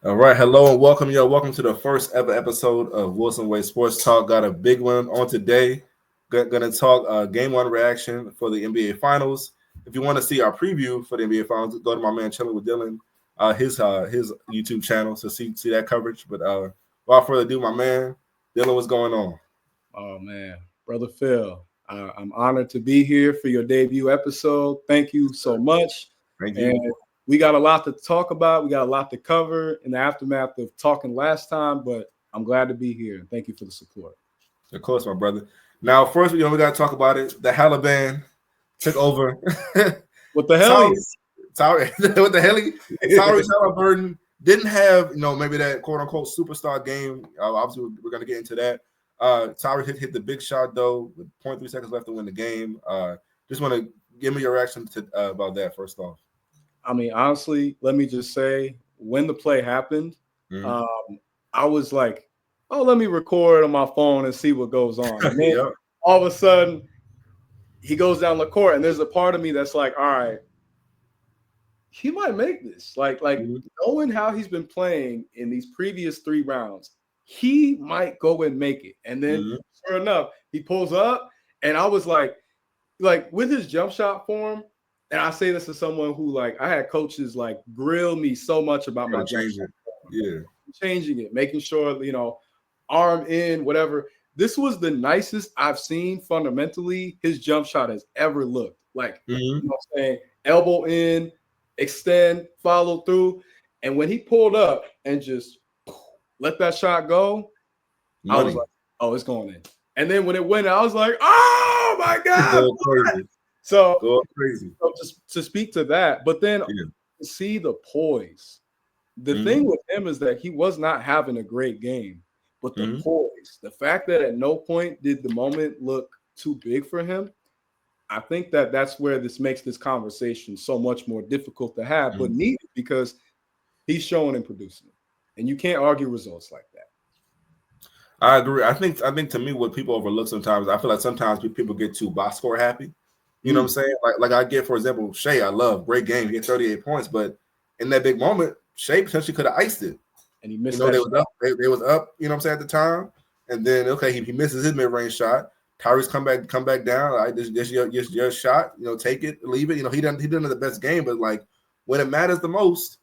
All right, hello and welcome, y'all. Welcome to the first ever episode of Wilson Way Sports Talk. Got a big one on today. Gonna talk game one reaction for the NBA Finals. If you want to see our preview for the NBA Finals, go to my man Chilling with Dylan, his YouTube channel to see that coverage. But without further ado, my man Dylan, what's going on? Oh man, brother Phil, I'm honored to be here for your debut episode. Thank you so much. Thank you. And we got a lot to talk about. We got a lot to cover in the aftermath of talking last time, but I'm glad to be here. Thank you for the support. Of course, my brother. Now, first, we got to talk about it. The Halliburton took over. What the hell? Sorry, what the hell? Sorry, Halliburton didn't have, maybe that quote unquote superstar game. Obviously, we're going to get into that. Tyrese hit the big shot though with 0.3 seconds left to win the game. Just want to give me your reaction to about that first off. I mean, honestly, let me just say when the play happened, I was like, "Oh, let me record on my phone and see what goes on." And then all of a sudden, he goes down the court, and there's a part of me that's like, "All right, he might make this." Like knowing how he's been playing in these previous 3 rounds, he might go and make it. And then sure enough, he pulls up, and I was like with his jump shot form, and I say this to someone who I had coaches grill me so much about my jump shot. Changing it, making sure, arm in, whatever. This was the nicest I've seen fundamentally his jump shot has ever looked. You know what I'm saying? Elbow in, extend, follow through. And when he pulled up and just let that shot go, I was like, oh, it's going in. And then when it went, I was like, oh my God. So just to speak to that, but then to see the poise. The thing with him is that he was not having a great game, but the poise, the fact that at no point did the moment look too big for him, I think that's where this makes this conversation so much more difficult to have, but needed because he's showing and producing it. And you can't argue results like that. I agree. I think to me, what people overlook sometimes, I feel like sometimes people get too box score happy. You know what I'm saying? Like I get, for example, Shai, I love, great game. He had 38 points, but in that big moment, Shai potentially could have iced it. And he missed they was up. They was up, you know what I'm saying, at the time. And then, he misses his mid-range shot. Tyrese come back down. All right, this your shot. Take it, leave it. He didn't have the best game, but when it matters the most,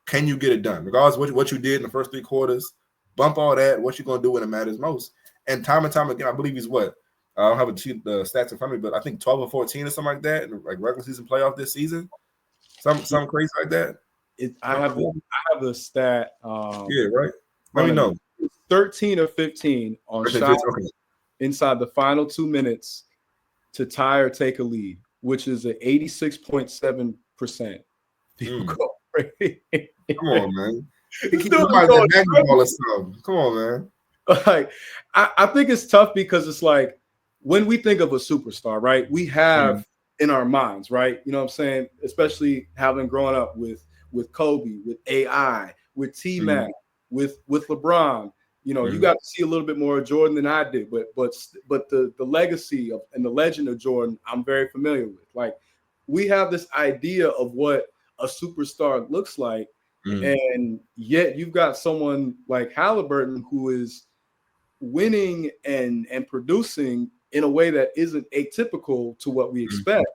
can you get it done? Regardless of what you did in the first 3 quarters, bump all that. What you gonna do when it matters most? And time again, I believe he's what? I don't have the stats in front of me, but I think 12 or 14 or something like that, in regular season playoff this season. Something crazy like that. I have the stat. Right. Let me know. 13 or 15 on shots inside the final 2 minutes to tie or take a lead, which is an 86.7% field goal rate. Come on, man. Come on, man. I think it's tough because it's when we think of a superstar, right? We have in our minds, right? You know what I'm saying? Especially having grown up with Kobe, with AI, with T-Mac, with LeBron. You got to see a little bit more of Jordan than I did, but the legacy of and the legend of Jordan, I'm very familiar with. We have this idea of what a superstar looks like, and yet you've got someone like Halliburton who is winning and producing in a way that isn't atypical to what we expect,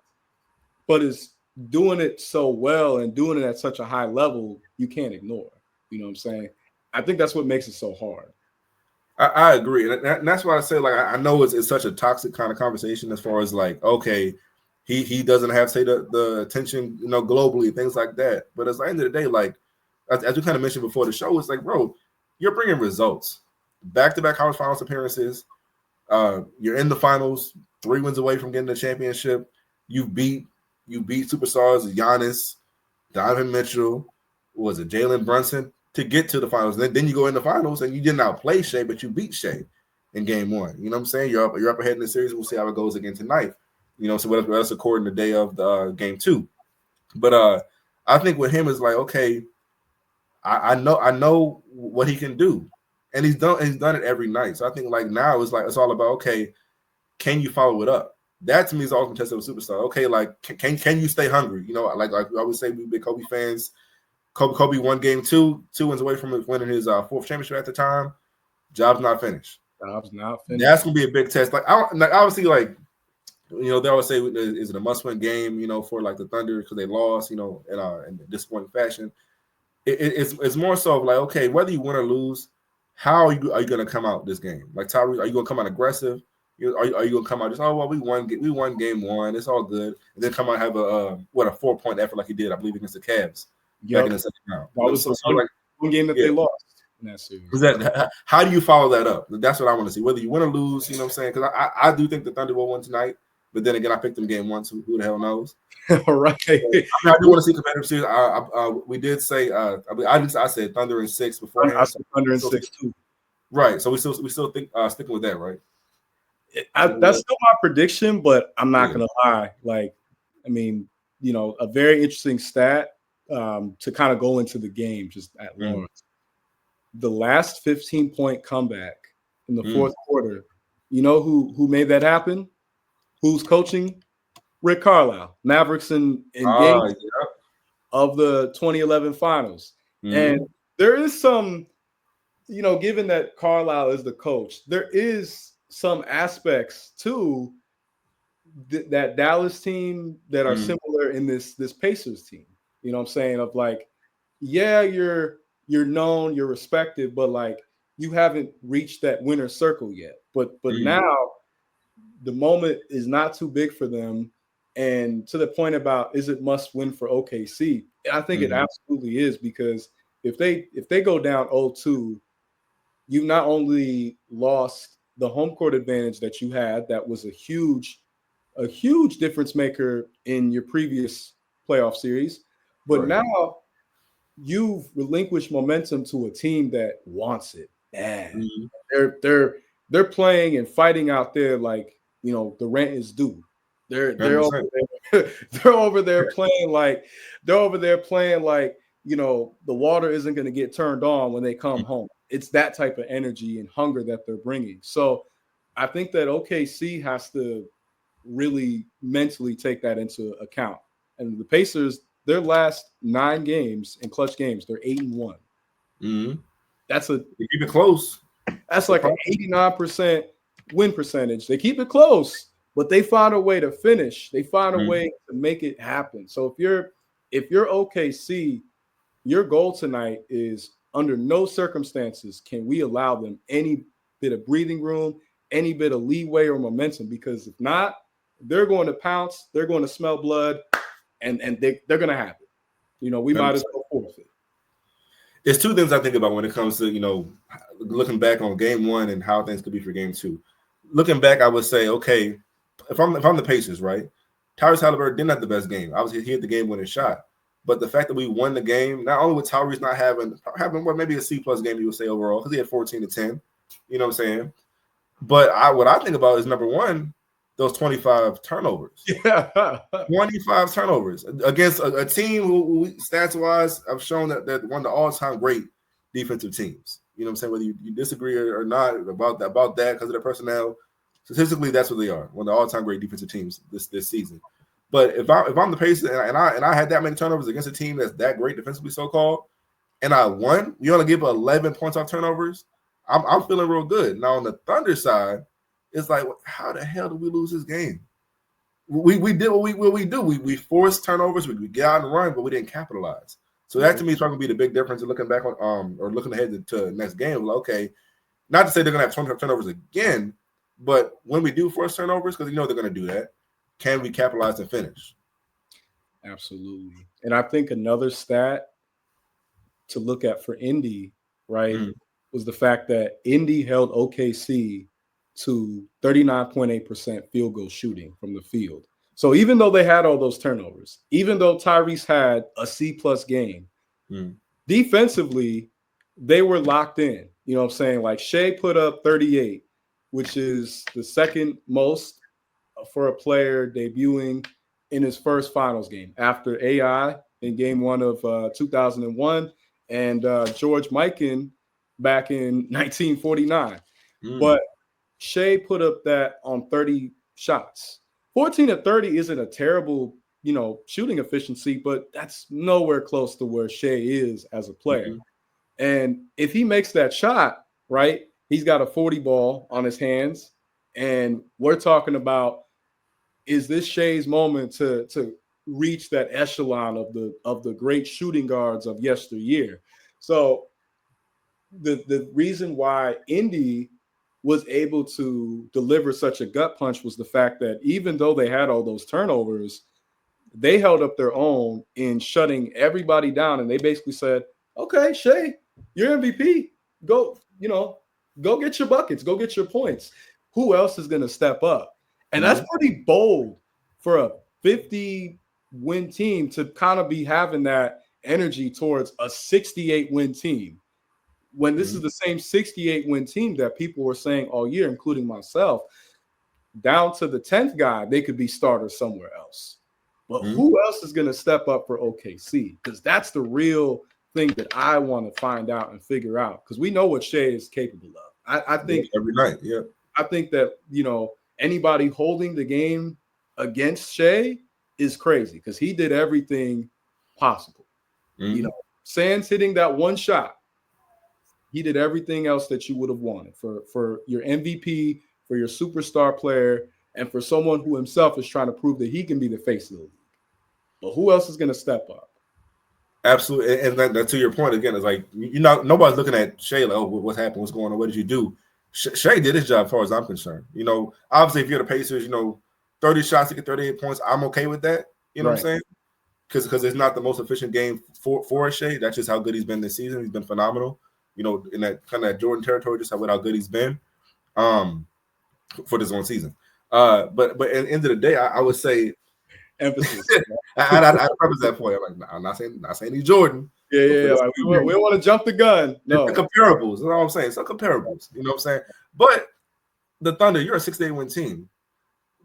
but is doing it so well and doing it at such a high level you can't ignore. You know what I'm saying? I think that's what makes it so hard. I agree, and that's why I say I know it's such a toxic kind of conversation as far as okay, he doesn't have say the attention globally, things like that. But at the end of the day, as we kind of mentioned before the show, it's bro, you're bringing results, back-to-back college finals appearances. You're in the finals, 3 wins away from getting the championship. You beat superstars Giannis, Donovan Mitchell, was it Jalen Brunson to get to the finals. Then you go in the finals and you did not play Shai, but you beat Shai in game 1. You know what I'm saying? You're up ahead in the series. We'll see how it goes again tonight. So what else according to the day of the game 2. But I think with him is okay, I know what he can do. And he's done it every night. So I think now it's all about, okay, can you follow it up? That to me is the ultimate test of a superstar. Okay, can you stay hungry? Like we always say, we big Kobe fans. Kobe won game 2 wins away from winning his fourth championship at the time. Job's not finished. Job's not finished. That's gonna be a big test. Like obviously, like they always say, is it a must-win game? For like the Thunder because they lost, in a disappointing fashion. It's more so of like, okay, whether you win or lose, how are you going to come out this game? Like Tyrese, are you going to come out aggressive? Are you going to come out just, oh well, we won game 1, it's all good, and then come out and have a 4-point effort like he did, I believe, against the Cavs back in the second round. That was one game that they lost in that series. How do you follow that up? That's what I want to see. Whether you win or lose, you know what I'm saying? Because I do think the Thunder will win tonight. But then again, I picked them game 1, so who the hell knows? Right. I do want to see competitive series. We did say I said Thunder in 6 beforehand. I said Thunder in 6 too. Right. So we still think sticking with that, right? That's still my prediction, but I'm not gonna lie. Like, I mean, a very interesting stat to kind of go into the game just at Lawrence. The last 15-point comeback in the fourth quarter. You know who made that happen? Who's coaching? Rick Carlisle, Mavericks in game of the 2011 finals. And there is some, given that Carlisle is the coach, there is some aspects to that Dallas team that are similar in this Pacers team. You know what I'm saying? Of like, yeah, you're known, you're respected, but like you haven't reached that winner's circle yet. But now the moment is not too big for them. And to the point about, is it must win for OKC? I think it absolutely is, because if they go down 0-2, you not only lost the home court advantage that you had, that was a huge difference maker in your previous playoff series, but now you've relinquished momentum to a team that wants it bad. They're playing and fighting out there like, the rent is due. They're over there playing like the water isn't going to get turned on when they come home. It's that type of energy and hunger that they're bringing. So I think that OKC has to really mentally take that into account. And the Pacers, their last 9 games in clutch games, they're 8-1. That's they keep it close. That's like an 89% win percentage. They keep it close, but they find a way to finish. They find a way to make it happen. So if you're OKC, your goal tonight is, under no circumstances can we allow them any bit of breathing room, any bit of leeway or momentum, because if not, they're going to pounce, they're going to smell blood, and they're going to have it. We might as well forfeit. There's 2 things I think about when it comes to, looking back on game 1 and how things could be for game 2. Looking back, I would say, okay, if I'm the Pacers, right, Tyrese Haliburton didn't have the best game. Obviously, he hit the game-winning shot. But the fact that we won the game, not only with Tyrese not having maybe a C+ game, you would say overall, because he had 14-10. You know what I'm saying? But what I think about is, number 1, those 25 turnovers. 25 turnovers against a team who stats-wise have shown that they're one of the all-time great defensive teams. You know what I'm saying? Whether you disagree or not about that because of their personnel, statistically, that's what they are. One of the all-time great defensive teams this season. But if I'm the Pacers and I had that many turnovers against a team that's that great defensively, so-called, and I won, you only give 11 points off turnovers, I'm feeling real good. Now on the Thunder side, it's like, how the hell did we lose this game? We did what we do. We forced turnovers, we get out and run, but we didn't capitalize. So that to me is going to be the big difference in looking back on or looking ahead to the next game. Like, okay, not to say they're going to have 20 turnovers again, but when we do force turnovers, because they're going to do that, can we capitalize and finish? Absolutely. And I think another stat to look at for Indy, right, was the fact that Indy held OKC to 39.8% field goal shooting from the field. So even though they had all those turnovers, even though Tyrese had a C+ game, defensively, they were locked in. You know what I'm saying? Like Shea put up 38, which is the second most for a player debuting in his first finals game after AI in game 1 of 2001 and George Mikan back in 1949. But Shea put up that on 30 shots. 14 to 30 isn't a terrible shooting efficiency, but that's nowhere close to where Shai is as a player. Mm-hmm. And if he makes that shot, right, he's got a 40 ball on his hands. And we're talking about, is this Shai's moment to reach that echelon of the great shooting guards of yesteryear? So the reason why Indy was able to deliver such a gut punch was the fact that even though they had all those turnovers, they held up their own in shutting everybody down. And they basically said, okay, Shai, you're MVP. Go get your buckets, go get your points. Who else is going to step up? And that's pretty bold for a 50-win team to kind of be having that energy towards a 68-win team. When this is the same 68-win team that people were saying all year, including myself, down to the 10th guy, they could be starters somewhere else. But who else is going to step up for OKC? Because that's the real thing that I want to find out and figure out. Because we know what Shai is capable of. I think every night, yeah. I think that, anybody holding the game against Shai is crazy because he did everything possible. Sans hitting that one shot, he did everything else that you would have wanted for your MVP, for your superstar player, and for someone who himself is trying to prove that he can be the face of the league. But who else is going to step up? Absolutely. And that to your point again, is like, nobody's looking at Shai like, oh, what's happened? What's going on? What did you do? Shai did his job as far as I'm concerned. Obviously, if you're the Pacers, 30 shots to get 38 points, I'm okay with that. You know what I'm saying? Because it's not the most efficient game for Shai. That's just how good he's been this season. He's been phenomenal. In that kind of Jordan territory, just how good he's been for this one season. But at the end of the day, I would say emphasis. I preface that point. I'm like, I'm not saying he's Jordan. Yeah. Like, we don't want to jump the gun. No, the comparables. That's all I'm saying. Some comparables. You know what I'm saying? But the Thunder, you're a 68-win team.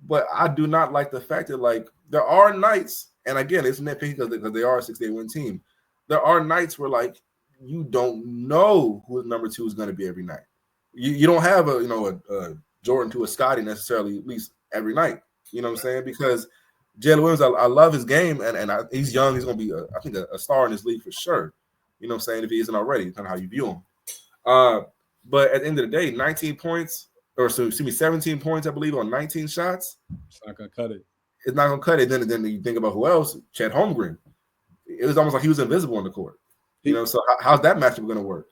But I do not like the fact that, like, there are nights, and again, it's nitpicky because they are a 68-win team. There are nights where, like, you don't know who number 2 is going to be every night. You don't have a Jordan to a Scotty necessarily, at least every night. You know what I'm saying? Because Jalen Williams, I love his game, and he's young. He's going to be, I think, a star in this league for sure. You know what I'm saying? If he isn't already, kind of how you view him. But at the end of the day, 19 points, 17 points, I believe, on 19 shots. It's not going to cut it. It's not going to cut it. Then you think about who else? Chet Holmgren. It was almost like he was invisible on the court. So how's that matchup going to work?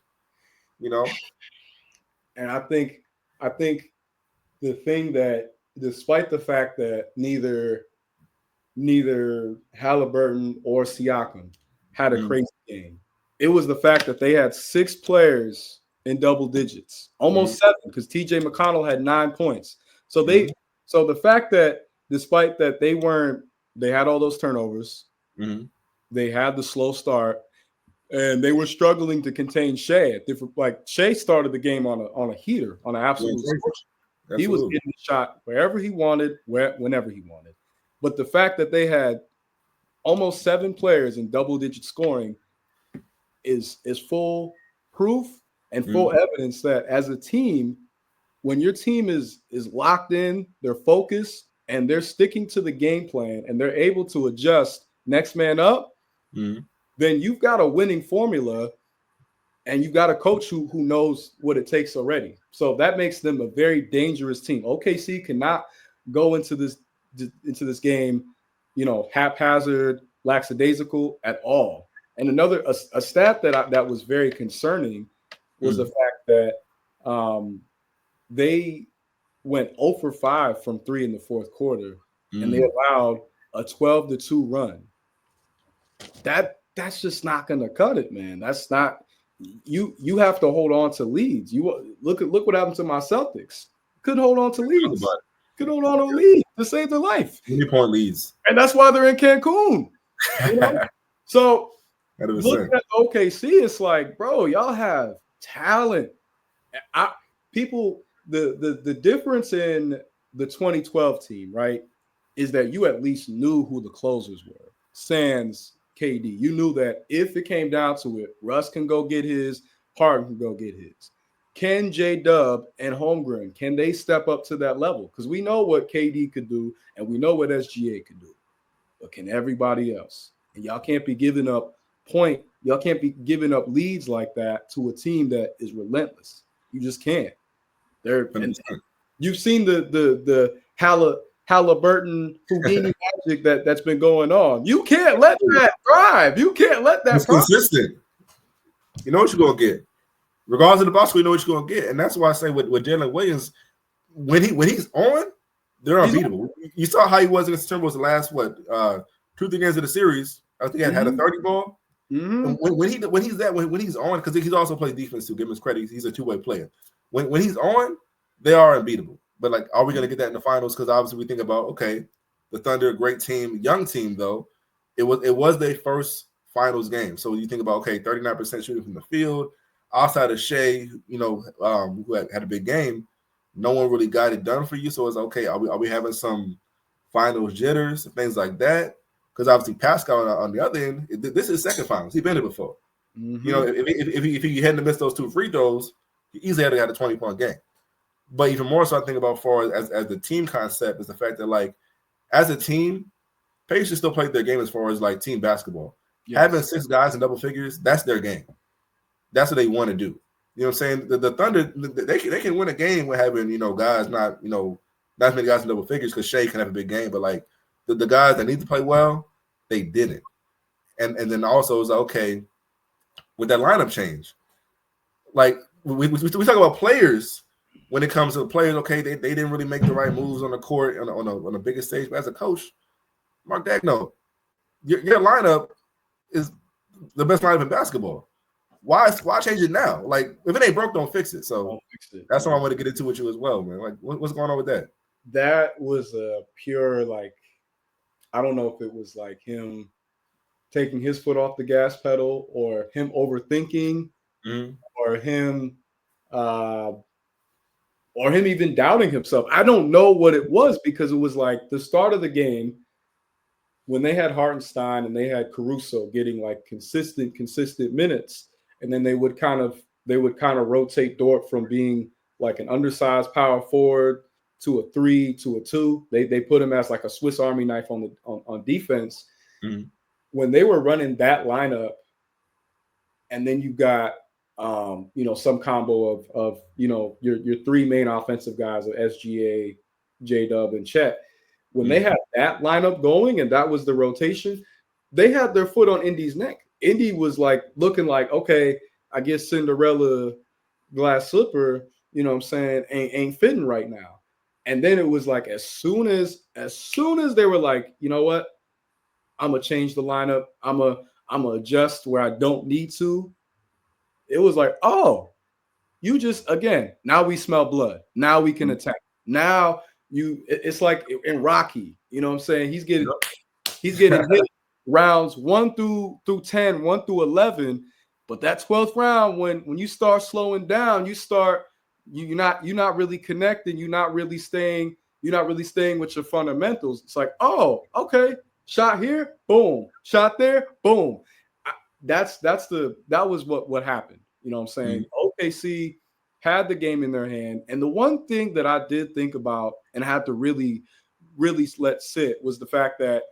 And I think the thing that, despite the fact that neither Halliburton or Siakam had a crazy game, it was the fact that they had 6 players in double digits, almost 7, because TJ McConnell had 9 points. So so the fact that despite that they had all those turnovers, they had the slow start, and they were struggling to contain Shai. Shai started the game on a heater, on an absolute. He was getting the shot wherever he wanted, whenever he wanted. But the fact that they had almost 7 players in double-digit scoring is full proof and full evidence that as a team, when your team is locked in, they're focused, and they're sticking to the game plan, and they're able to adjust next man up, then you've got a winning formula, and you've got a coach who knows what it takes already. So that makes them a very dangerous team. OKC cannot go into this game, haphazard, lackadaisical at all. And another a stat that was very concerning was the fact that they went 0 for 5 from 3 in the fourth quarter, and they allowed a 12-2 run. That's just not going to cut it, man. That's not. You have to hold on to leads. You look what happened to my Celtics. Couldn't hold on to leads. Couldn't hold on to leads to save their life. 20-point leads, and that's why they're in Cancun. So looking at OKC, it's like, bro, y'all have talent. The difference in the 2012 team, right, is that you at least knew who the closers were. Sans KD. You knew that if it came down to it, Russ can go get his, Harden can go get his. Can J-Dub and Holmgren, can they step up to that level? Because we know what KD could do, and we know what SGA could do. but can everybody else? And y'all can't be giving up Y'all can't be giving up leads like that to a team that is relentless. You just can't. And you've seen the Halliburton Houdini magic that's been going on. You can't let that thrive. You can't let that. It's consistent. You know what you're gonna get, regardless of the box score. You know what you're gonna get, and that's why I say with Jalen Williams, when he's on, they're unbeatable. You saw how he was against the Timberwolves the last 2-3 games of the series. I think he had a 30 ball. Mm-hmm. When he's on, because he's also played defense too. Give him his credit. He's a two-way player. When he's on, they are unbeatable. But like, are we going to get that in the finals? Because obviously we think about, okay, the Thunder, great team, young team though. It was their first finals game. So you think about, okay, 39% shooting from the field, outside of Shea, who had a big game. No one really got it done for you. So it's okay. Are we having some finals jitters, things like that? Because obviously Pascal on the other end, this is second finals. He's been there before. Mm-hmm. If he hadn't missed those 2 free throws, he easily had a 20-point game. But even more so, I think about far as the team concept is the fact that, like, as a team, Pacers still played their game as far as like team basketball. Yes. Having 6 guys in double figures, that's their game. That's what they want to do. You know what I'm saying? The Thunder, they can win a game with having, guys not as many guys in double figures, because Shea can have a big game, but like the guys that need to play well, they didn't. And then also it's like, okay, with that lineup change, like we talk about players when it comes to the players, okay, they didn't really make the right moves on the court on the biggest stage. But as a coach, Mark Daigneault, your lineup is the best lineup in basketball. Why change it now? Like, if it ain't broke, don't fix it. So that's what I want to get into with you as well, man. Like, what's going on with that? That was a pure, like, I don't know if it was like him taking his foot off the gas pedal, or him overthinking, or him even doubting himself. I don't know what it was, because it was like the start of the game when they had Hartenstein and they had Caruso getting like consistent minutes, and then they would kind of rotate Dort from being like an undersized power forward to a 3 to a 2. They put him as like a Swiss Army knife on defense. Mm-hmm. When they were running that lineup, and then you got some combo of your 3 main offensive guys of SGA, J-Dub, and Chet. When they had that lineup going and that was the rotation, they had their foot on Indy's neck. Indy was like looking like, okay, I guess Cinderella glass slipper, ain't fitting right now. And then it was like, as soon as they were like, you know what, I'm gonna change the lineup, I'm gonna adjust where I don't need to. It was like, oh, you just, again, now we smell blood. Now we can attack. Now it's like in Rocky, you know what I'm saying? He's getting hit rounds 1 through 10, 1 through 11. But that 12th round, when you start slowing down, you're not really connecting, you're not really staying with your fundamentals. It's like, oh, okay, shot here, boom, shot there, boom. That was what happened. You know what I'm saying? OKC had the game in their hand. And the one thing that I did think about and had to really, really let sit was the fact that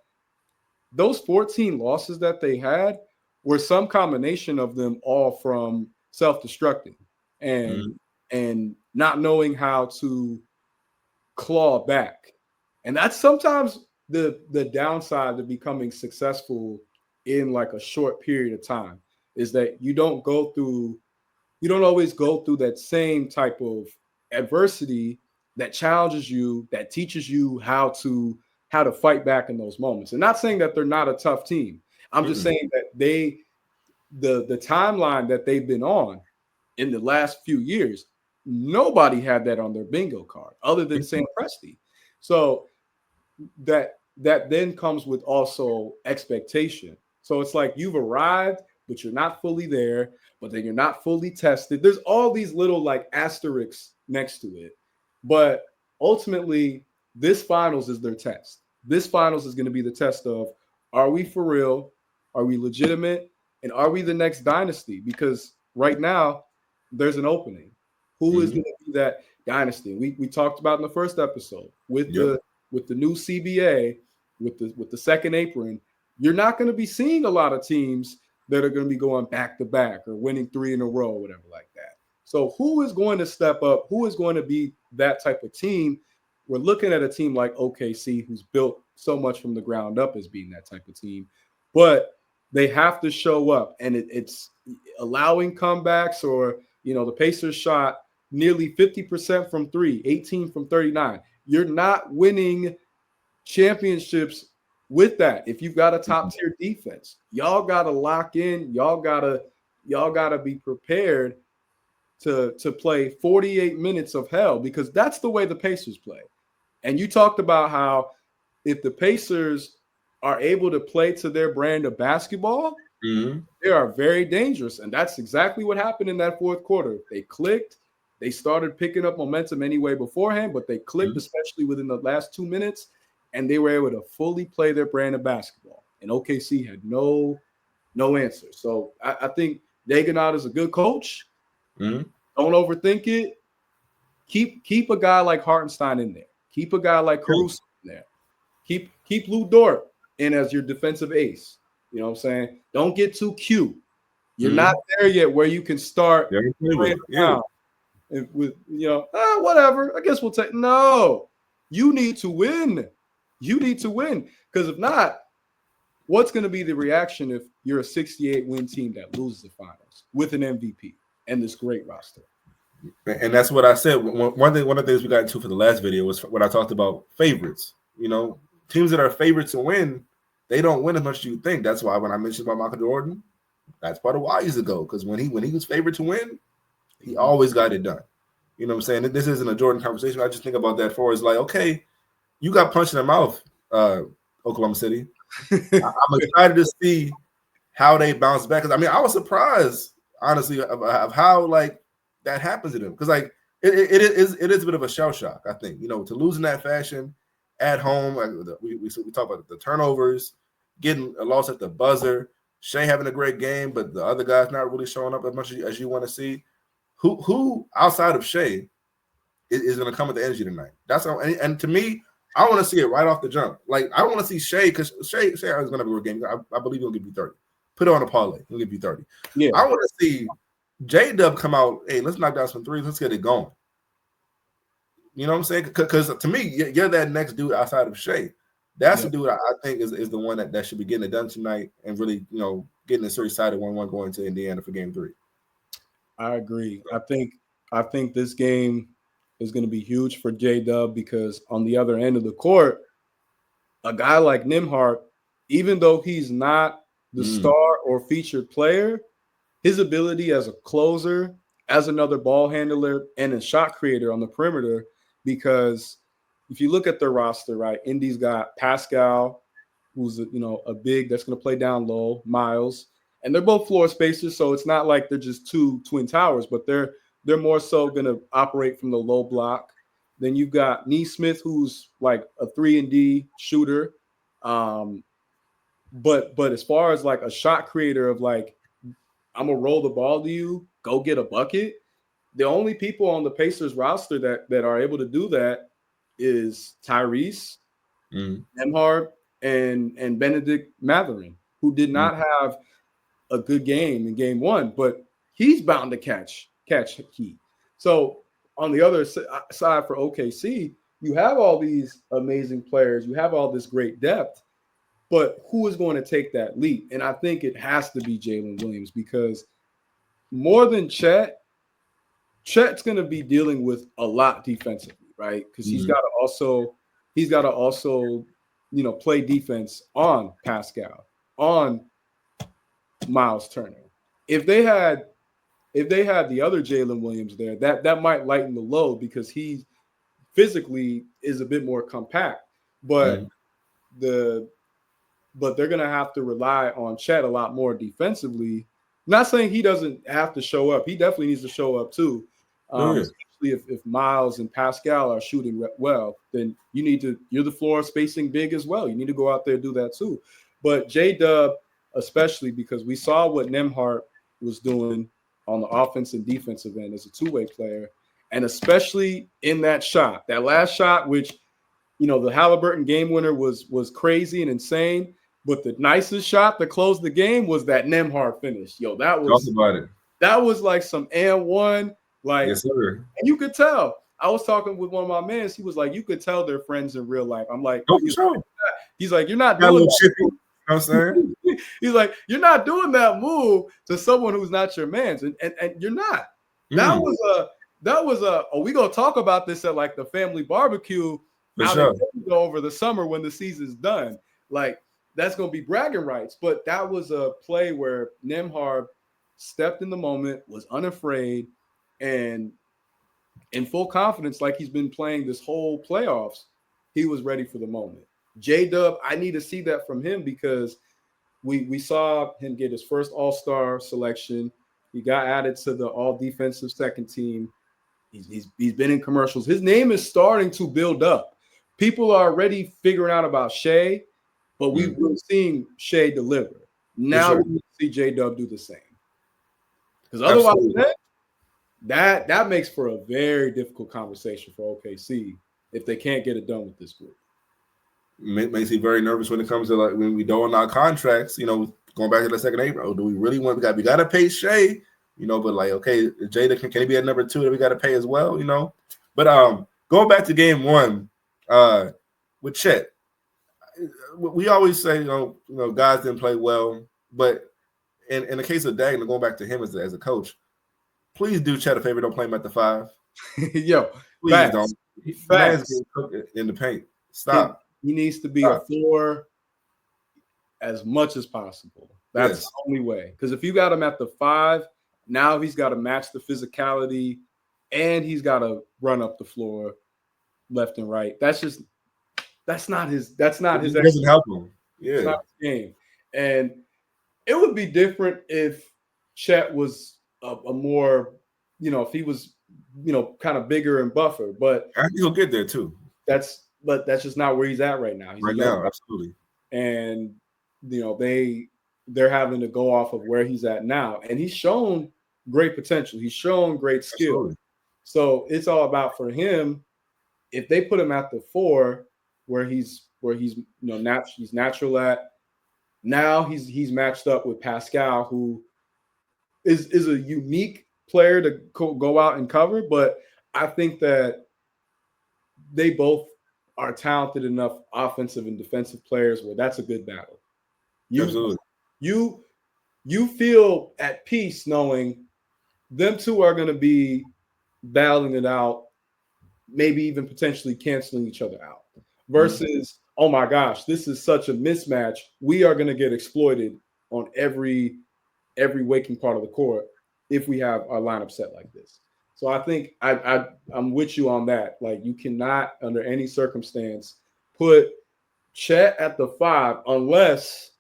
those 14 losses that they had were some combination of them all from self-destructing and not knowing how to claw back. And that's sometimes the downside to becoming successful in like a short period of time, is that you don't always go through that same type of adversity that challenges you, that teaches you how to fight back in those moments. And not saying that they're not a tough team. I'm just saying that the timeline that they've been on in the last few years, nobody had that on their bingo card other than Sam Presti. So that then comes with also expectation. So it's like you've arrived, but you're not fully there, but then you're not fully tested. There's all these little like asterisks next to it. But ultimately, this finals is their test. This finals is going to be the test of, are we for real? Are we legitimate? And are we the next dynasty? Because right now, there's an opening. Who is going to be that dynasty? We talked about in the first episode with the new CBA. with the second apron, you're not going to be seeing a lot of teams that are going to be going back to back or winning 3 in a row, or whatever like that. So who is going to step up? Who is going to be that type of team? We're looking at a team like OKC, who's built so much from the ground up as being that type of team, but they have to show up, and it's allowing comebacks. Or, the Pacers shot nearly 50% from 3, 18 from 39. You're not winning championships with that. If you've got a top tier defense, y'all got to lock in. Y'all got to be prepared to play 48 minutes of hell, because that's the way the Pacers play. And you talked about how if the Pacers are able to play to their brand of basketball, they are very dangerous. And that's exactly what happened in that fourth quarter. They clicked. They started picking up momentum anyway beforehand, but they clicked, especially within the last 2 minutes, and they were able to fully play their brand of basketball. And OKC had no answer. So I think Daigneault is a good coach. Don't overthink it. Keep a guy like Hartenstein in there. Keep a guy like Caruso in there. Keep Lou Dort in as your defensive ace. You know what I'm saying? Don't get too cute. You're not there yet where you can start playing around with, whatever. I guess we'll take. No, you need to win. You need to win, because if not, what's going to be the reaction if you're a 68-win team that loses the finals with an MVP and this great roster? And that's what I said. One of the things we got into for the last video was when I talked about favorites. Teams that are favorites to win, they don't win as much as you think. That's why when I mentioned about Michael Jordan, that's part of why he's a GOAT, because when he was favored to win, he always got it done. You know what I'm saying? This isn't a Jordan conversation. I just think about that for is like, okay, you got punched in the mouth, Oklahoma City. I'm excited to see how they bounce back. Because I was surprised, honestly, of how that happens to them. Because it is a bit of a shell shock, I think. To lose in that fashion at home. We talk about the turnovers, getting a loss at the buzzer, Shai having a great game, but the other guys not really showing up as much as you want to see. Who outside of Shai is going to come with the energy tonight? That's how, and to me, I want to see it right off the jump. I don't want to see Shai, because Shai is going to have a good game. I believe he'll give you 30. Put it on a parlay. He'll give you 30. Yeah. I want to see J-Dub come out. Hey, let's knock down some threes. Let's get it going. You know what I'm saying? Because to me, you're that next dude outside of Shai. That's the dude I think is the one that should be getting it done tonight and really, getting the series side 1-1 going to Indiana for Game 3. I agree. I think this game is going to be huge for J-Dub, because on the other end of the court, a guy like Nembhard, even though he's not the star or featured player, his ability as a closer, as another ball handler, and a shot creator on the perimeter, because if you look at their roster, right, Indy's got Pascal, who's a big that's going to play down low, Miles, and they're both floor spacers, so it's not like they're just two twin towers, but they're more so going to operate from the low block. Then you've got Nesmith, who's like a 3-and-D shooter, but as far as a shot creator of I'm gonna roll the ball to you, go get a bucket. The only people on the Pacers roster that are able to do that is Tyrese, Nembhard, and Benedict Mathurin, who did not have a good game in Game 1, but he's bound to catch heat. So on the other side for OKC, you have all these amazing players, you have all this great depth, but who is going to take that leap? And I think it has to be Jalen Williams, because more than Chet's going to be dealing with a lot defensively, right? Because he's got to also play defense on Pascal, on Miles Turner. If they had the other Jalen Williams there, that might lighten the load, because he physically is a bit more compact. But but they're gonna have to rely on Chet a lot more defensively. Not saying he doesn't have to show up. He definitely needs to show up too. Especially if Miles and Pascal are shooting well, then you're the floor spacing big as well. You need to go out there and do that too. But J-Dub, especially because we saw what Nembhard was doing on the offense and defensive end as a two-way player, and especially in that last shot, which the Halliburton game winner was crazy and insane. But the nicest shot to close the game was that Nembhard finish. Yo, that was Talk about it. That was like some and one. Like, yes, sir. And you could tell. I was talking with one of my mans. He was like, you could tell they're friends in real life. I'm like, he's like, you're not doing that. You know what I'm saying? He's like, you're not doing that move to someone who's not your man's, and you're not. That was a. Oh, we gonna talk about this at like the family barbecue over the summer when the season's done. Like, that's gonna be bragging rights. But that was a play where Nembhard stepped in the moment, was unafraid, and in full confidence, like he's been playing this whole playoffs. He was ready for the moment. J-Dub, I need to see that from him because we saw him get his first All-Star selection. He got added to the all-defensive second team. He's been in commercials. His name is starting to build up. People are already figuring out about Shea, but we're seeing Shea deliver. Now we see J-Dub do the same. Because otherwise, that makes for a very difficult conversation for OKC if they can't get it done with this group. Makes me very nervous when it comes to like when we doing our contracts, going back to the second April. Do we really want we got to pay Shea, but like, okay, Jada can he be at number 2 that we got to pay as well, But going back to game 1, with Chet, we always say, guys didn't play well, but in the case of Dagner, going back to him as a coach, please do Chet a favor, don't play him at the 5. Yo, please don't. Man's getting cooked in the paint. Stop. He needs to be a 4 as much as possible. That's the only way. Because if you got him at the 5, now he's got to match the physicality, and he's got to run up the floor left and right. That's not his. It doesn't help him. Yeah, it's not his game. And it would be different if Chet was a more, if he was, kind of bigger and buffer. But I think he'll get there too. But that's just not where he's at right now. Absolutely. And they're having to go off of where he's at now. And he's shown great potential. He's shown great skill. Absolutely. So it's all about for him. If they put him at the 4, where he's he's natural at, now he's matched up with Pascal, who is a unique player to go out and cover. But I think that they both are talented enough offensive and defensive players where that's a good battle. Absolutely. You feel at peace knowing them two are going to be battling it out, maybe even potentially canceling each other out. Versus, oh my gosh, this is such a mismatch. We are going to get exploited on every waking part of the court if we have our lineup set like this. So I think I'm with you on that. Like, you cannot, under any circumstance, put Chet at the 5 unless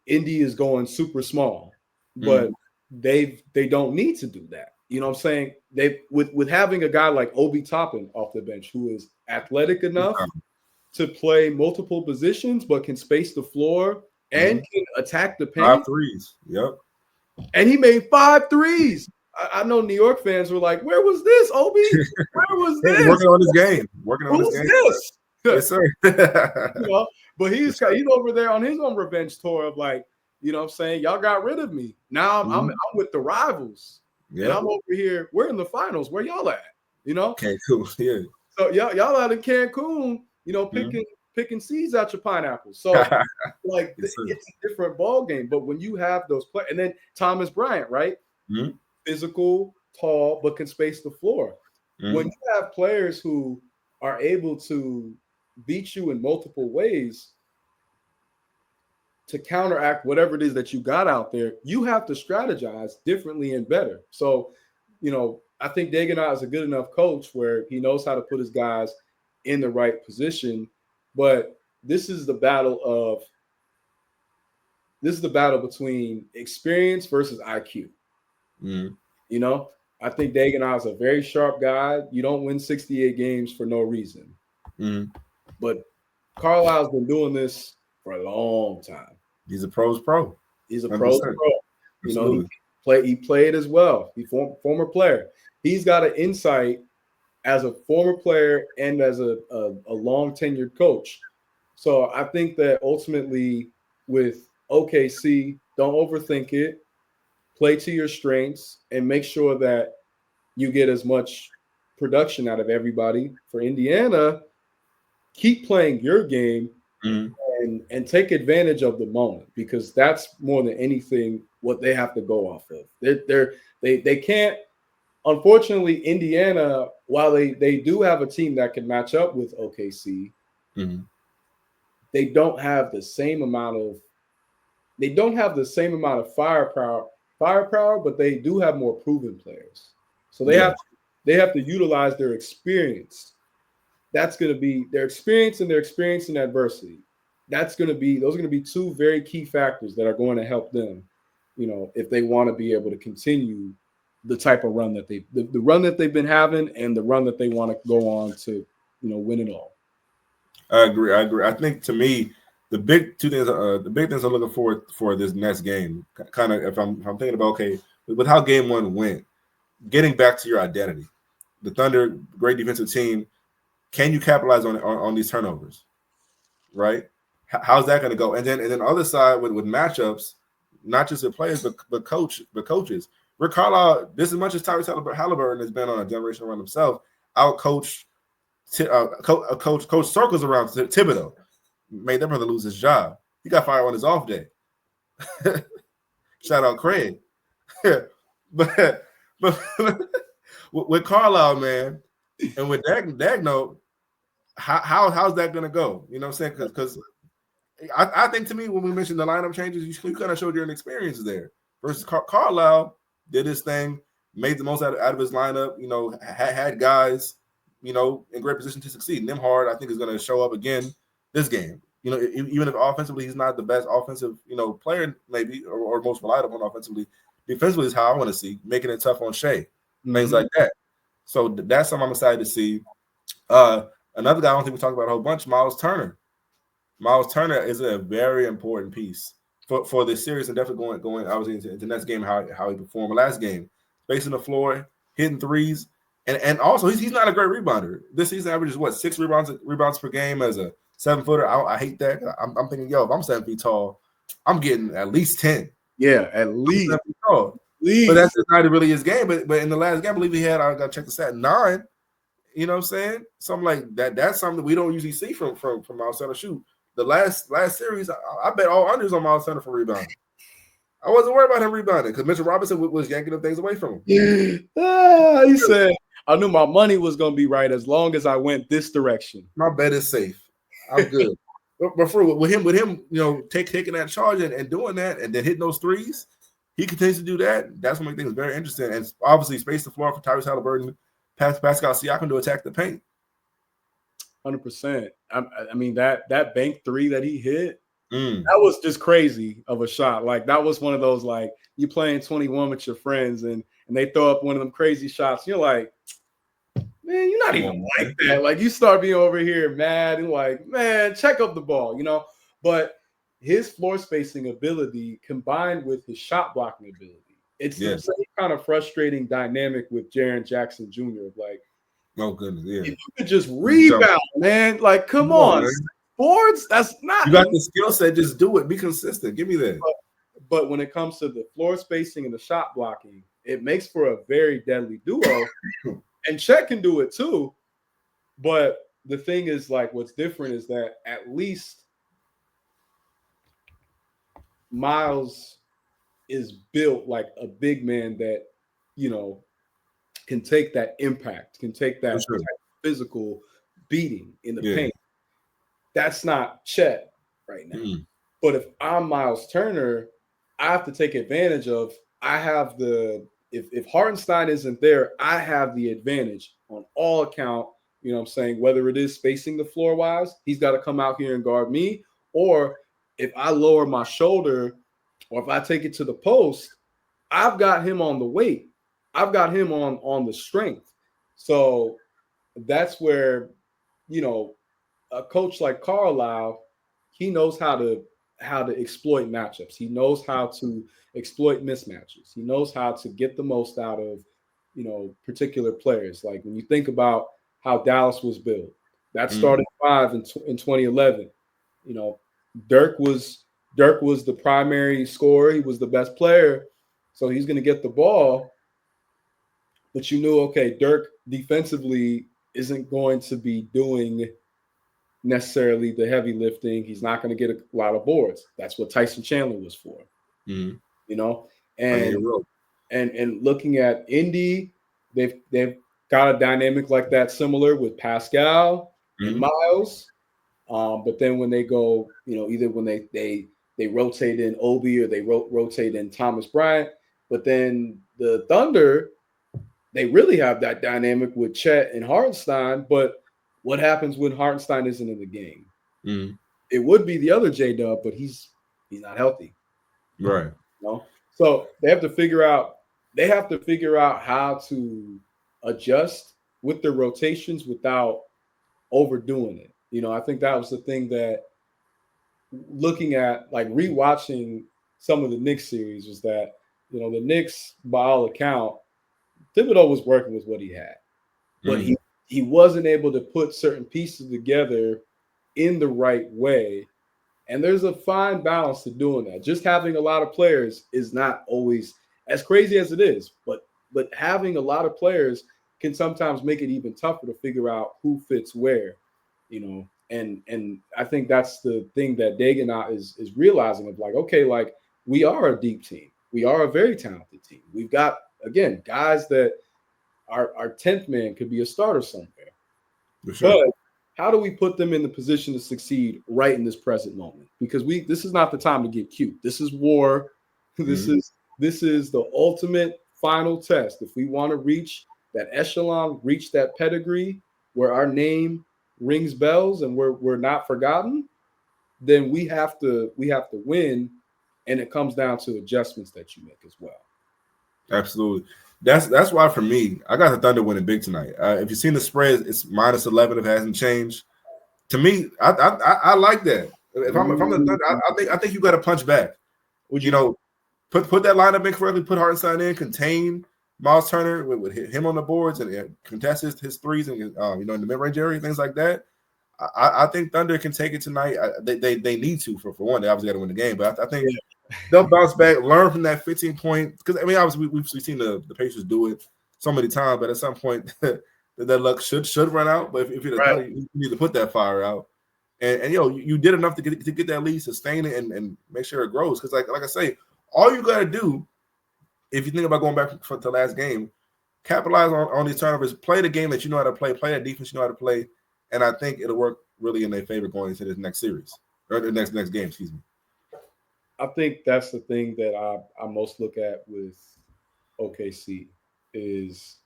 Indy is going super small. But they don't need to do that. You know what I'm saying? They with having a guy like Obi Toppin off the bench who is athletic enough to play multiple positions but can space the floor and can attack the paint. 5 threes. Yep. And he made 5 threes. I know New York fans were like, "Where was this, Obi? Where was this? Working on his game. This? Yes, sir. But he's over there on his own revenge tour of like, you know what I'm saying? Y'all got rid of me. Now I'm with the rivals. Yeah. And I'm over here. We're in the finals. Where y'all at? Cancun. Yeah. So y'all out in Cancun, picking seeds out your pineapples. So like it's a different ball game. But when you have those players, and then Thomas Bryant, right? Physical, tall, but can space the floor. When you have players who are able to beat you in multiple ways to counteract whatever it is that you got out there, you have to strategize differently and better. So, I think Dagenhart is a good enough coach where he knows how to put his guys in the right position. But this is the battle between experience versus IQ. I think Dagenhart is a very sharp guy. You don't win 68 games for no reason. But Carlisle's been doing this for a long time. He's a pro's pro. He's a pro's pro. He played as well. He's former player. He's got an insight as a former player and as a long tenured coach. So I think that ultimately with OKC, don't overthink it, play to your strengths, and make sure that you get as much production out of everybody. For Indiana, keep playing your game and take advantage of the moment, because that's more than anything what they have to go off of. They can't. Unfortunately, Indiana, while they do have a team that can match up with OKC, they don't have the same amount of firepower, but they do have more proven players. So they have to utilize their experience. That's going to be their experience and their experience in adversity. Those are going to be two very key factors that are going to help them, if they want to be able to continue the type of run that the run that they've been having and the run that they want to go on to, win it all. I agree. I think, to me, the big things I'm looking forward for this next game, kind of, if I'm thinking about, okay, with how game one went, getting back to your identity. The Thunder, great defensive team. Can you capitalize on these turnovers? Right? How's that going to go? And then the other side with matchups, not just the players, but coaches. Rick Carlisle, just as much as Tyrese Halliburton has been on a generational run himself, out-coached Coach circles around Thibodeau, made that brother lose his job. He got fired on his off day. Shout out Craig. but with Carlisle, man, and with Dagno, how's that going to go? You know what I'm saying? Because I think, to me, when we mentioned the lineup changes, you kind of showed your experience there. Versus Carlisle did his thing, made the most out of his lineup, had guys, in great position to succeed. Nembhard, I think, is going to show up again this game. Even if offensively he's not the best offensive, player maybe, or most reliable offensively, defensively is how I want to see, making it tough on Shea, things like that. So that's something I'm excited to see. Another guy I don't think we talked about a whole bunch, Miles Turner. Miles Turner is a very important piece for this series, and definitely going obviously into the next game, how he performed last game, spacing the floor, hitting threes, and also he's not a great rebounder. This season averages 6 rebounds per game as a 7-footer. I hate that. I'm thinking, if I'm 7 feet tall, I'm getting at least 10. Yeah, at least. But that's just not really his game. But in the last game, I believe he had, I got to check the stat, 9. You know what I'm saying? Something like that. That's something we don't usually see from Miles Turner. Shoot, the last series, I bet all unders on Miles Turner for rebounding. I wasn't worried about him rebounding because Mitchell Robinson was yanking them things away from him. He said, I knew my money was going to be right as long as I went this direction. My bet is safe. I'm good. but with him, taking that charge and doing that and then hitting those threes, he continues to do that. That's what makes things very interesting. And obviously, space the floor for Tyrese Halliburton, Pascal Siakam to attack the paint. 100%. I mean, that bank three that he hit, that was just crazy of a shot. Like, that was one of those, like, you playing 21 with your friends and they throw up one of them crazy shots. You're like, man, you're not even like that. Like, you start being over here mad and like, man, check up the ball, But his floor spacing ability combined with his shot blocking ability, it's the same kind of frustrating dynamic with Jaren Jackson Jr. Like, oh goodness, yeah. If you could just rebound, man. Like, come on. Boards, that's not. You got the skill set, just do it. Be consistent. Give me that. But when it comes to the floor spacing and the shot blocking, it makes for a very deadly duo. And Chet can do it too. But the thing is, like, what's different is that at least Miles is built like a big man that, can take that impact, can take that physical beating in the paint. That's not Chet right now. But if I'm Miles Turner, I have to take advantage of, if Hartenstein isn't there, I have the advantage on all account, you know what I'm saying? Whether it is spacing the floor wise, he's got to come out here and guard me. Or if I lower my shoulder or if I take it to the post, I've got him on the weight. I've got him on the strength. So that's where, a coach like Carlisle, he knows how to exploit matchups. He knows how to exploit mismatches. He knows how to get the most out of particular players. Like when you think about how Dallas was built, that started five in 2011. Dirk was the primary scorer. He was the best player, so he's going to get the ball. But you knew, okay, Dirk defensively isn't going to be doing necessarily the heavy lifting. He's not going to get a lot of boards. That's what Tyson Chandler was for. And looking at Indy, they've got a dynamic like that, similar with Pascal and Miles. But then when they go, either when they rotate in Obi or they rotate in Thomas Bryant, but then the Thunder, they really have that dynamic with Chet and Hartenstein. But what happens when Hartenstein isn't in the game? It would be the other J-Dub, but he's not healthy. Right. So they have to figure out how to adjust with their rotations without overdoing it. I think that was the thing that, looking at, like, rewatching some of the Knicks series, was that, the Knicks, by all account, Thibodeau was working with what he had, but he wasn't able to put certain pieces together in the right way. And there's a fine balance to doing that. Just having a lot of players is not always as crazy as it is, but having a lot of players can sometimes make it even tougher to figure out who fits where, and I think that's the thing that Dagonaut is realizing, of like, okay, like, we are a deep team. We are a very talented team. We've got, again, guys that our 10th man could be a starter somewhere. For sure. But how do we put them in the position to succeed right in this present moment? Because this is not the time to get cute. This is war. This is the ultimate final test. If we want to reach that echelon, reach that pedigree where our name rings bells and we're not forgotten, then we have to win, and it comes down to adjustments that you make as well. Absolutely. That's why, for me, I got the Thunder winning big tonight. If you've seen the spread, it's -11 if it hasn't changed. To me, I like that. If I'm the Thunder, I think you got to punch back. Put that lineup in correctly, put Hartenstein in, contain Miles Turner with him on the boards and contest his threes and in the mid-range area, things like that. I think Thunder can take it tonight. They need to for one. They obviously got to win the game, but I think they'll bounce back, learn from that 15-point. Because obviously we've seen the Pacers do it so many times, but at some point that luck should run out. But if you're the Thunder, you need to put that fire out. And you did enough to get that lead, sustain it, and make sure it grows. Because like I say, all you got to do, if you think about going back to the last game, capitalize on these turnovers, play the game that you know how to play that defense you know how to play, and I think it'll work really in their favor going into this next series or the next game. Excuse me. I think that's the thing that I most look at with OKC is,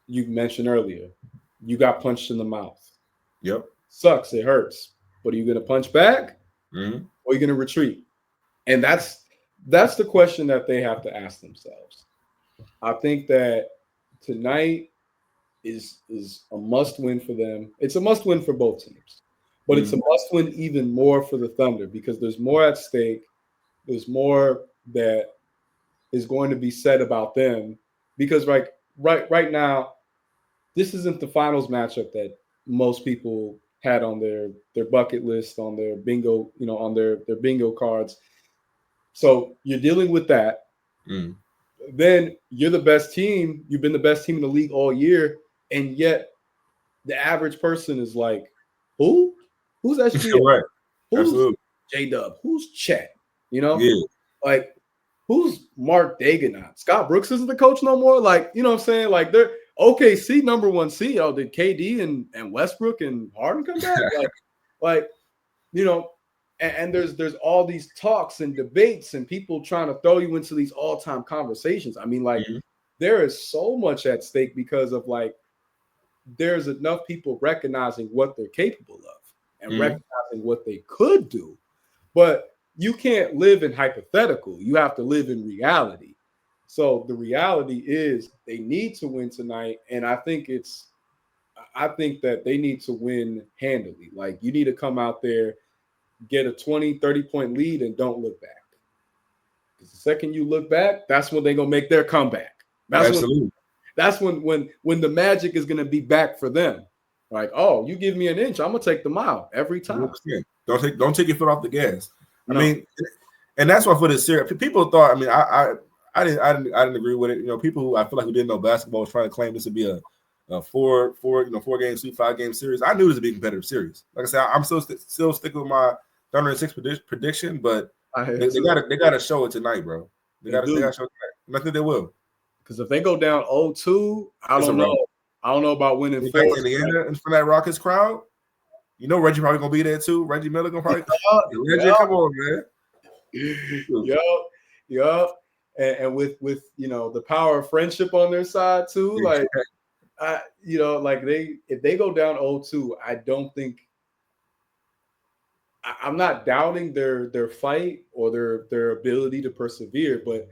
you mentioned earlier, you got punched in the mouth. Yep. Sucks. It hurts. But are you going to punch back or are you going to retreat? And that's the question that they have to ask themselves. I think that tonight is a must-win for them. It's a must-win for both teams. But it's a must-win even more for the Thunder because there's more at stake. There's more that is going to be said about them because right now, this isn't the finals matchup that most people had on their bucket list, on their bingo, on their bingo cards. So you're dealing with that. Then you're the best team. You've been the best team in the league all year, and yet the average person is like, who? Who's SGA? Right. Who's Absolutely. J-Dub? Who's Chet? Yeah. Like, who's Mark Dagonaut? Scott Brooks isn't the coach no more? Like, you know what I'm saying? Like, they're OKC number one seed. Oh, did KD and Westbrook and Harden come back? And there's all these talks and debates and people trying to throw you into these all-time conversations. I mean, there is so much at stake because of there's enough people recognizing what they're capable of and recognizing what they could do. But you can't live in hypothetical. You have to live in reality. So the reality is they need to win tonight. And I think that they need to win handily. Like, you need to come out there, get a 20, 30-point lead, and don't look back. Because the second you look back, that's when they're going to make their comeback. Absolutely. That's when the magic is going to be back for them. Like, oh, you give me an inch, I'm gonna take the mile every time. 100%. Don't take your foot off the gas. I mean, and that's why for this series, people thought. I mean, I didn't agree with it. You know, people who I feel like who didn't know basketball was trying to claim this would be a four game sweep, 5-game series. I knew this would be a competitive series. Like I said, I'm still sticking with my Thunder in 6 prediction, but they gotta show it tonight, bro. They gotta show it tonight. And I think they will. Because if they go down 0-2, I don't know. I don't know about winning 4. Indiana in front of that Rockets crowd. You know Reggie probably gonna be there too. Reggie Miller gonna probably Reggie, come on, man. Yup. And with the power of friendship on their side too, like if they go down 0-2, I don't think I'm not doubting their fight or their ability to persevere, but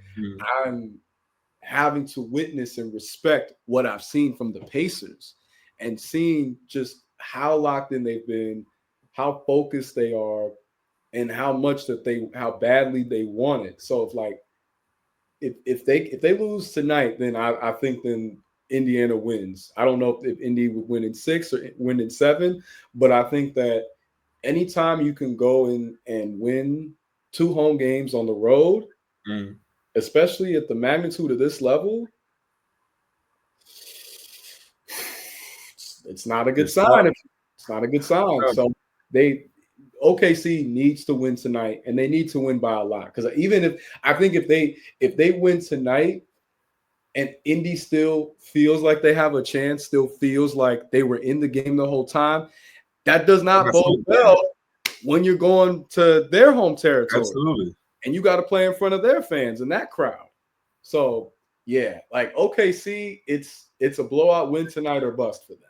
I'm having to witness and respect what I've seen from the Pacers and seeing just how locked in they've been, how focused they are, and how badly they want it. So if they lose tonight, then I think then Indiana wins. I don't know if Indy would win in 6 or win in 7, but I think that anytime you can go in and win 2 home games on the road, especially at the magnitude of this level, it's not a good sign. It's not a good sign. So OKC needs to win tonight, and they need to win by a lot. Because if they win tonight, and Indy still feels like they have a chance, still feels like they were in the game the whole time, that does not bode well when you're going to their home territory. Absolutely. And you got to play in front of their fans and that crowd. So yeah, like OKC, it's a blowout win tonight or bust for them.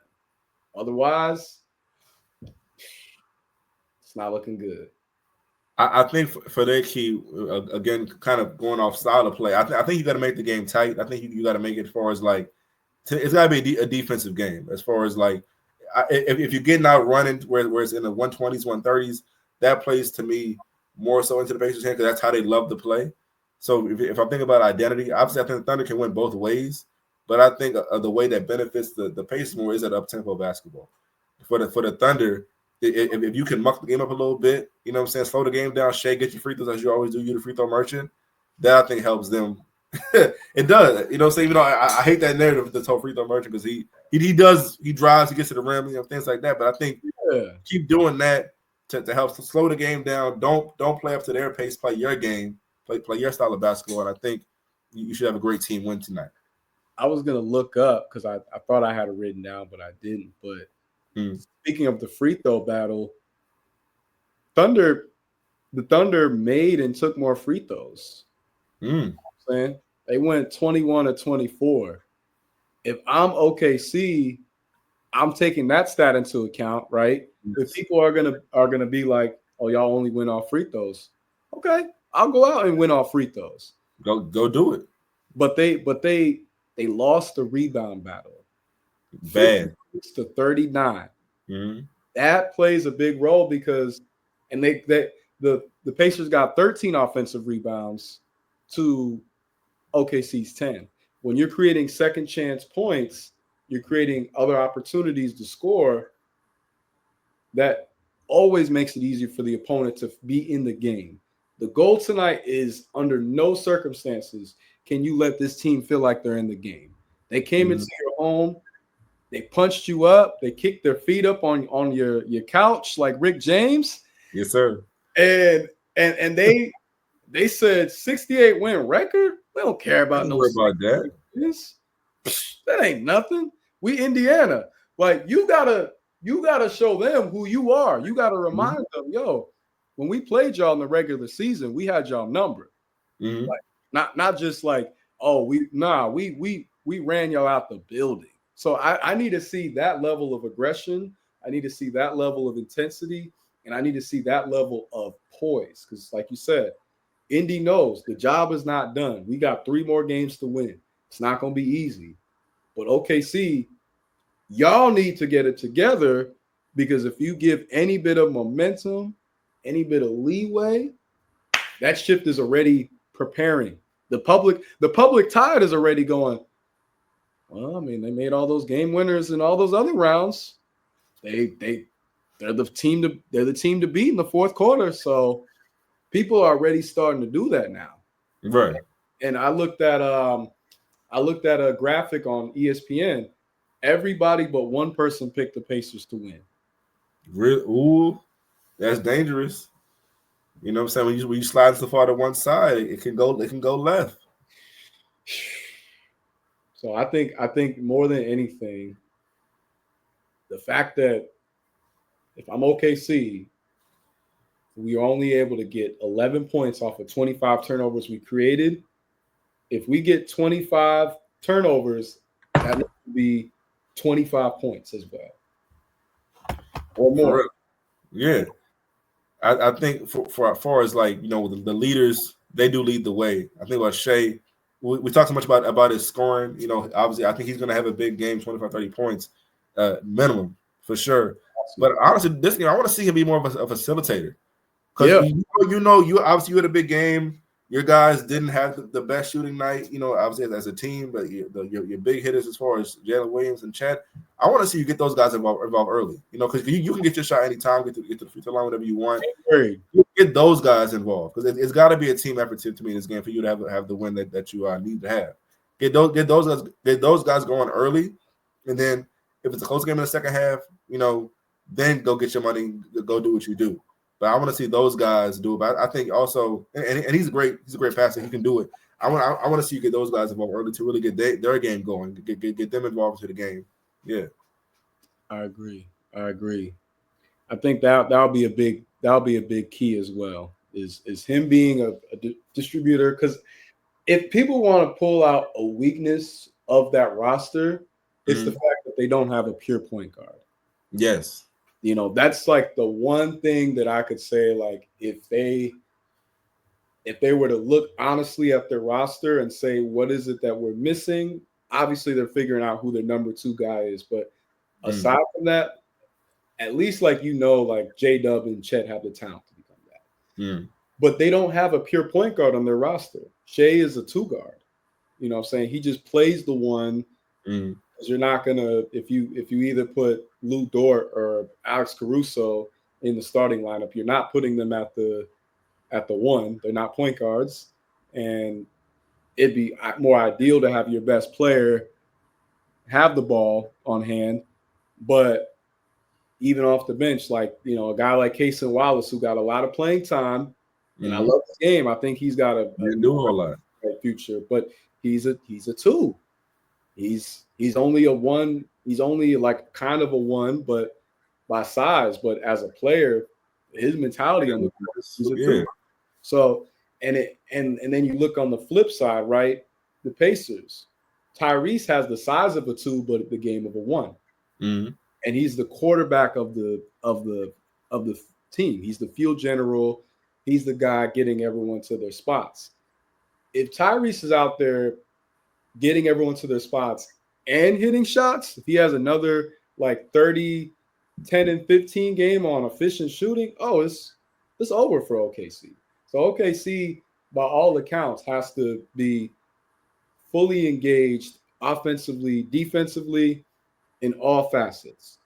Otherwise, it's not looking good. I think for their key, again, kind of going off style of play, I think you got to make the game tight. I think you got to make it as far as like it's got to be a defensive game. As far as like if you're getting out running where it's in the 120s, 130s, that plays to me more so into the Pacers' hand because that's how they love to play. So if I think about identity, obviously I think the Thunder can win both ways, but I think the way that benefits the Pacers more is that up-tempo basketball. For the Thunder, if you can muck the game up a little bit, you know what I'm saying, slow the game down, Shea, get your free throws as you always do, you're the free throw merchant, that I think helps them. It does. You know what I'm saying? You know, I hate that narrative of this whole free throw merchant because he drives, he gets to the rim, things like that. But I think keep doing that to help slow the game down. Don't play up to their pace, play your game, play your style of basketball. And I think you should have a great team win tonight. I was gonna look up because I thought I had it written down, but I didn't. But speaking of the free throw battle, the Thunder made and took more free throws. You know what I'm saying? They went 21-24. If I'm OKC, I'm taking that stat into account, right? If people are gonna be like, "Oh, y'all only win off free throws," okay, I'll go out and win off free throws. Go do it. But they lost the rebound battle. Bad. 56-39. That plays a big role because, and the Pacers got 13 offensive rebounds to OKC's 10. When you're creating second chance points, you're creating other opportunities to score. That always makes it easier for the opponent to be in the game. The goal tonight is under no circumstances can you let this team feel like they're in the game. They came into your home, they punched you up, they kicked their feet up on your couch like Rick James. Yes, sir. And they said 68 win record. We don't care about that. That ain't nothing. We Indiana. Like you gotta show them who you are. You gotta remind them, yo, when we played y'all in the regular season, we had y'all numbered. Like, not just like, oh, we ran y'all out the building. So I need to see that level of aggression. I need to see that level of intensity, and I need to see that level of poise. Because, like you said, Indy knows the job is not done. We got 3 more games to win. It's not going to be easy. But OKC, y'all need to get it together, because if you give any bit of momentum, any bit of leeway, that shift is already preparing. The public tide is already going, Well, I mean, they made all those game winners in all those other rounds. They're the team to beat in the fourth quarter. So people are already starting to do that now. Right. And I looked at a graphic on ESPN. Everybody but one person picked the Pacers to win. Ooh, that's dangerous. You know what I'm saying? When you slide so far to one side, it can go left. So I think more than anything, the fact that if I'm OKC, we are only able to get 11 points off of 25 turnovers we created. If we get 25 turnovers, that would be 25 points as well, or more. Yeah, I think for as far as like the leaders, they do lead the way. I think about Shea. We talk so much about his scoring. Obviously, I think he's going to have a big game, 25, 30 points minimum for sure. But honestly, this I want to see him be more of a facilitator. Because you obviously you had a big game. Your guys didn't have the best shooting night, obviously as a team, but your big hitters as far as Jalen Williams and Chet, I want to see you get those guys involved early, because you can get your shot anytime, get to the free throw line, whatever you want. You get those guys involved because it's got to be a team effort to me in this game for you to have the win that you need to have. Get those guys going early, and then if it's a close game in the second half, then go get your money, go do what you do. But I want to see those guys do it. But I think also, and he's a great passer. He can do it. I want to see you get those guys involved early to really get their game going. Get them involved into the game. Yeah, I agree. I think that'll be a big key as well. Is him being a distributor? Because if people want to pull out a weakness of that roster, it's the fact that they don't have a pure point guard. Yes. That's like the one thing that I could say, like, if they were to look honestly at their roster and say, what is it that we're missing? Obviously, they're figuring out who their number 2 guy is. But aside from that, at least like J-Dub and Chet have the talent to become that. But they don't have a pure point guard on their roster. Shea is a 2 guard. You know what I'm saying? He just plays the one. You're not gonna if you either put Lou Dort or Alex Caruso in the starting lineup, you're not putting them at the 1. They're not point guards, and it'd be more ideal to have your best player have the ball on hand. But even off the bench, like a guy like Cason Wallace, who got a lot of playing time, and I love the game. I think he's got a lot future, but he's a 2. He's only a 1. He's only like kind of a 1, but by size. But as a player, his mentality on the court, he's a 2. So and then you look on the flip side, right? The Pacers, Tyrese has the size of a 2, but the game of a 1. And he's the quarterback of the team. He's the field general. He's the guy getting everyone to their spots. If Tyrese is out there getting everyone to their spots and hitting shots, if he has another like 30, 10, and 15 game on efficient shooting, it's over for OKC. So OKC, by all accounts, has to be fully engaged offensively, defensively, in all facets: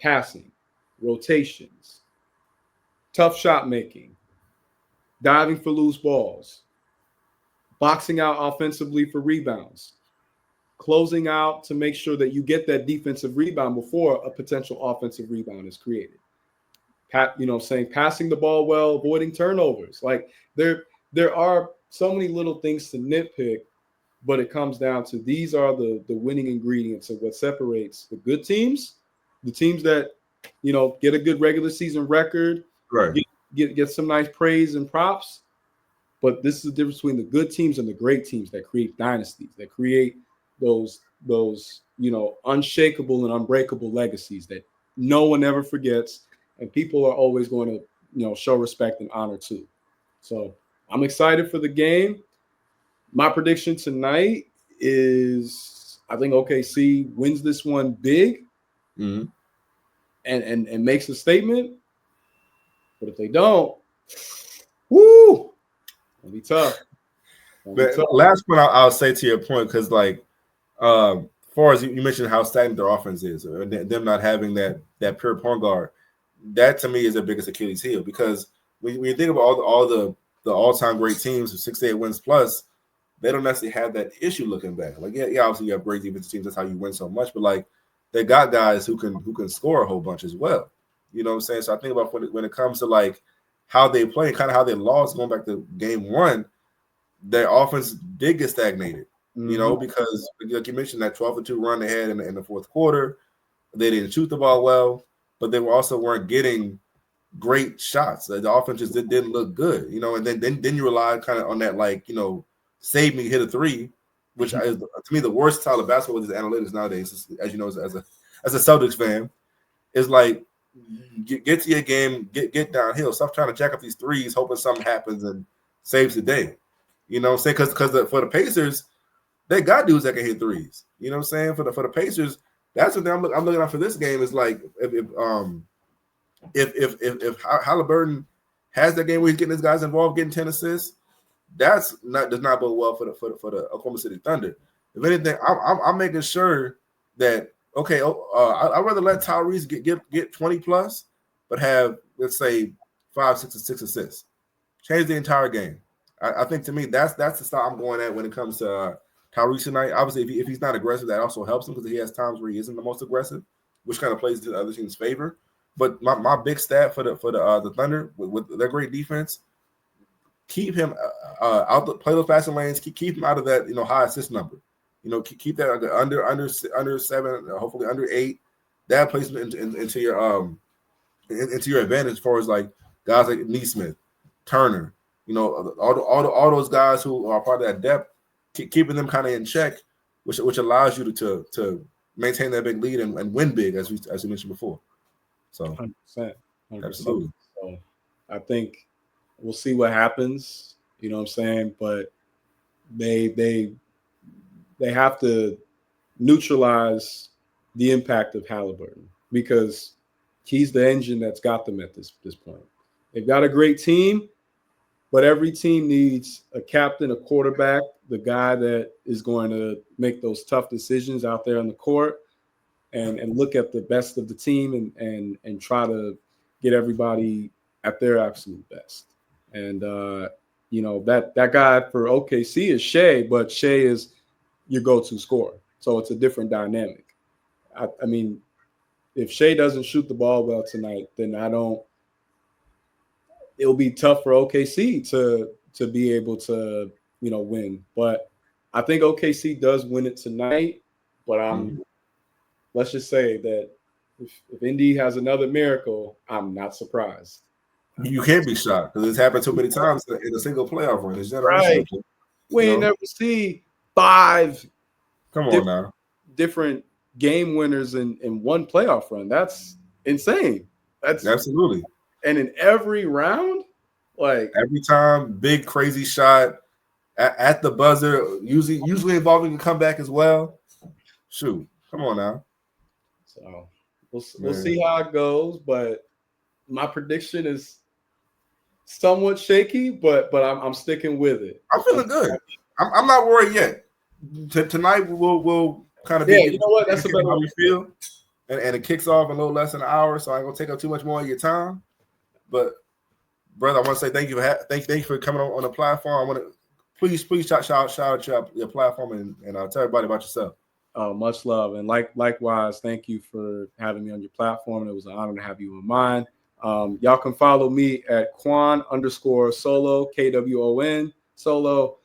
passing, rotations, tough shot making, diving for loose balls, boxing out offensively for rebounds, closing out to make sure that you get that defensive rebound before a potential offensive rebound is created. Passing the ball well, avoiding turnovers. Like there are so many little things to nitpick, but it comes down to these are the winning ingredients of what separates the good teams, the teams that get a good regular season record, right? Get some nice praise and props. But this is the difference between the good teams and the great teams that create dynasties, that create those unshakable and unbreakable legacies that no one ever forgets, and people are always going to show respect and honor to. So I'm excited for the game. My prediction tonight is I think OKC wins this one big and makes a statement. But if they don't, it'll be tough. But last point I'll say to your point, because far as you mentioned how stagnant their offense is, and them not having that pure point guard, that to me is their biggest Achilles heel. Because when you think about all the all-time great teams with 6 to 8 wins plus, they don't necessarily have that issue looking back. Like, yeah, obviously you have great defensive teams. That's how you win so much. But like, they got guys who can score a whole bunch as well. You know what I'm saying? So I think about when it comes to like how they play and kind of how they lost going back to game one, their offense did get stagnated. You know, because like you mentioned, that 12-2 run they had in the fourth quarter, they didn't shoot the ball well, but they weren't getting great shots. The offense just didn't look good, you know. And then you rely kind of on that, like, you know, save me, hit a three, which is to me the worst style of basketball with these analytics nowadays. As you know, as a Celtics fan, is like get to your game, get downhill. Stop trying to jack up these threes, hoping something happens and saves the day. You know what I'm saying? Because for the Pacers, they got dudes that can hit threes. You know what I'm saying? For the Pacers, that's what I'm looking at for this game. Is like if Halliburton has that game where he's getting his guys involved, getting 10 assists, does not bode well for the Oklahoma City Thunder. If anything, I'm making sure that I'd rather let Tyrese get 20 plus, but have, let's say, 5, 6, 6 assists. Change the entire game. I think to me that's the style I'm going at when it comes to Tyrese tonight. Obviously, if he's not aggressive, that also helps him because he has times where he isn't the most aggressive, which kind of plays to the other team's favor. But my big stat for the Thunder with their great defense, keep him play those passing lanes, keep him out of that, you know, high assist number. You know, keep that under 7, hopefully under 8. That plays into your advantage as far as like guys like Nesmith, Turner. You know, all those guys who are part of that depth, keeping them kind of in check, which allows you to maintain that big lead and win big, as we mentioned before. So 100%. Absolutely. So I think we'll see what happens. You know what I'm saying? But they have to neutralize the impact of Halliburton because he's the engine that's got them at this point. They've got a great team. But every team needs a captain, a quarterback, the guy that is going to make those tough decisions out there on the court and look at the best of the team and try to get everybody at their absolute best. And, you know, that guy for OKC is Shea, but Shea is your go-to scorer. So it's a different dynamic. I mean, if Shea doesn't shoot the ball well tonight, then it'll be tough for OKC to be able to, you know, win. But I think OKC does win it tonight. But let's just say that if Indy has another miracle, I'm not surprised. You can't be shocked because it's happened too many times in a single playoff run. It's right. We ain't never see 5 different game winners in one playoff run. That's insane. That's absolutely. And in every round, like every time, big crazy shot at the buzzer, usually involving a comeback as well. Shoot, come on now. So we'll see how it goes, but my prediction is somewhat shaky, but I'm sticking with it. I'm feeling good. I'm not worried yet. Tonight we'll kind of you know what? That's about how we feel, and it kicks off in a little less than an hour, so I ain't gonna take up too much more of your time. But brother, I want to say thank you for coming on the platform. I want to please shout out your platform and tell everybody about yourself. Oh, much love, and likewise, thank you for having me on your platform. It was an honor to have you on mine. Y'all can follow me at Kwon_Solo, KWON Solo,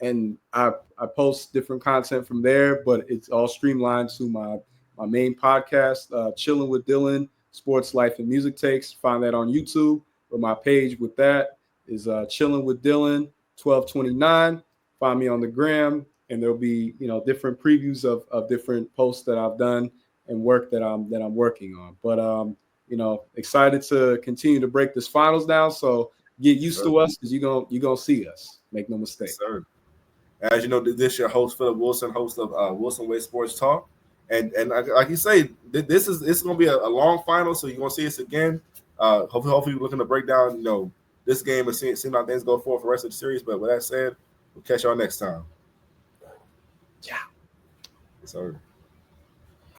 and I post different content from there, but it's all streamlined to my main podcast, Chilling with Dylan. Sports, Life, and Music Takes. Find that on YouTube. But my page with that is Chilling with Dylan 1229. Find me on the gram, and there'll be, you know, different previews of different posts that I've done and work that I'm working on. But you know, excited to continue to break this finals down. So get used to us because you're gonna see us. Make no mistake. Sir. As you know, this is your host Philip Wilson, host of Wilson Way Sports Talk. And like you say, this is going to be a long final, so you're going to see us again. Hopefully we're looking to break down, you know, this game and see how things go forward for the rest of the series. But with that said, we'll catch y'all next time. Yeah. Sorry.